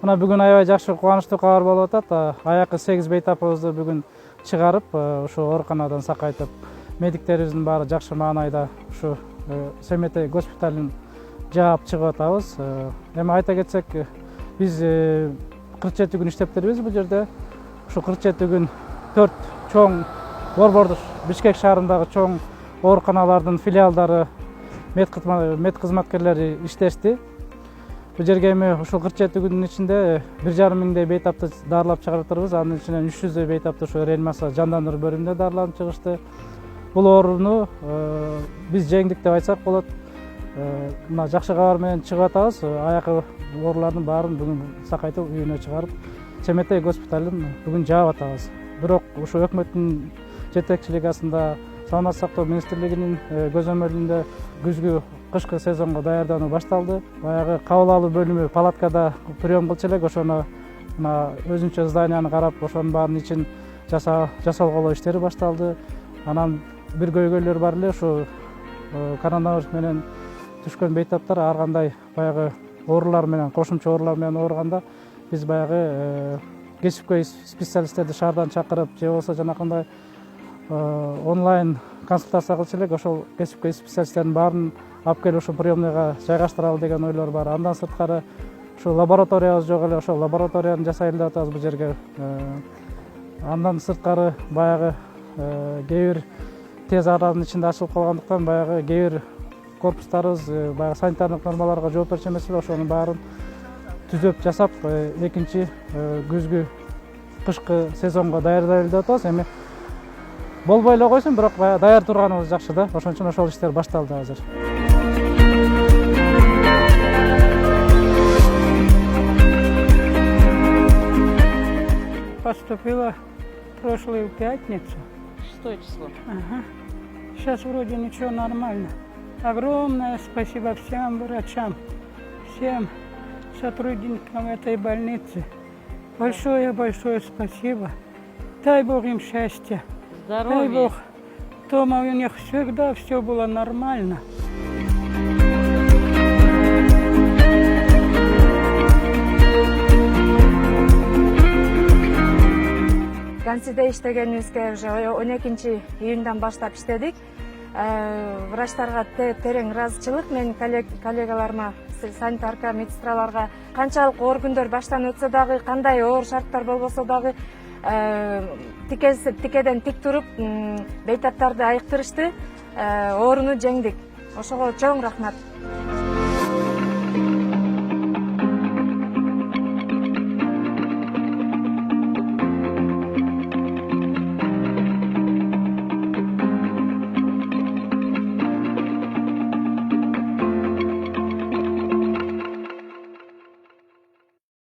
Мына бүгүн аябай жакшы кубанычтуу кабар болуп атат. Аякы 8 бейтапыбызды бүгүн чыгарып, ушу ооруканадан сакайтып, медиктерибиздин баары жакшы маанайда ушу Семетей госпиталын жаап чыгып атабыз. Эми айта кетсек, биз 47 күн иштеп беребиз бул жерде. Ушу 47 күн 4 чоң борбордук Бишкек шаарындагы чоң ооруканалардын филиалдары, мед кызматкерлери иштешти. Бул жерге эми ушул 47 күндүн ичинде 1,5 миңдей бейтапты дарылап чыгарып атабыз. Анын ичинен 300 бейтапты ушу реанимация жандандыруу бөлүмүндө дарыланып чыгышты. Бул ооруну биз жеңдик деп айтсак болот. Мына жакшы кабар менен чыгып атабыз. Аякы оорулардын баарын бүгүн сакайтып үйүнө чыгарып, Семетей госпиталын бүгүн жаап атабыз. Бирок ушу өкмөттүн жетекчилиги астында Саламаттык сактоо министрлигинин көзөмөлүндө күзгү кышкы сезонго даярдануу башталды. Баягы кабыл алуу бөлүмү палаткада прием кылчу элек, ошону мына өзүнчө зданияны карап, ошонун баарынын ичин жасалголоо иштери башталды. Анан бир көйгөйлөр бар эле, ушу коронавирус менен түшкөн бейтаптар ар кандай баягы оорулар менен, кошумча оорулар менен ооруганда биз баягы кесипкөй специалисттерди шаардан чакырып, же болбосо жанакындай онлайн консультация кылчу элек, ошол кесипкөй специалисттердин баарын алып келип ушу приемныйга жайгаштыралы деген ойлор бар. Андан сырткары ушу лабораториябыз жок эле, ошол лабораторияны жасайлы деп атабыз бул жерге. Андан сырткары баягы кээ бир тез аранын ичинде ачылып калгандыктан баягы кээ бир корпустарыбыз баягы санитардык нормаларга жооп берчү эмес эле, ошонун баарын түзөп жасап, экинчи күзгү кышкы сезонго даярдайлы деп атабыз. Эми болбой эле койсун, бирок баягы даяр турганыбыз жакшы да. Ошон үчүн ошол иштер башталды азыр. Поступила прошлую пятницу. 6 число. Ага. Сейчас вроде ничего, нормально. Огромное спасибо всем врачам, всем сотрудникам этой больницы. Большое спасибо. Дай Бог им счастья. Здоровья. Дай Бог, дома у них всегда все было нормально. Гансиде иштегенибизге уже 12 июндан баштап иштедик. Врачтарга терең ыраазычылык, менин коллегаларыма, санитарка, медсестраларга канчалык оор күндөр баштан өтсө дагы, кандай оор шарттар болбосо дагы тикеден тик туруп бейтаптарды айыктырышты. Ооруну жеңдик. Ошого чоң рахмат.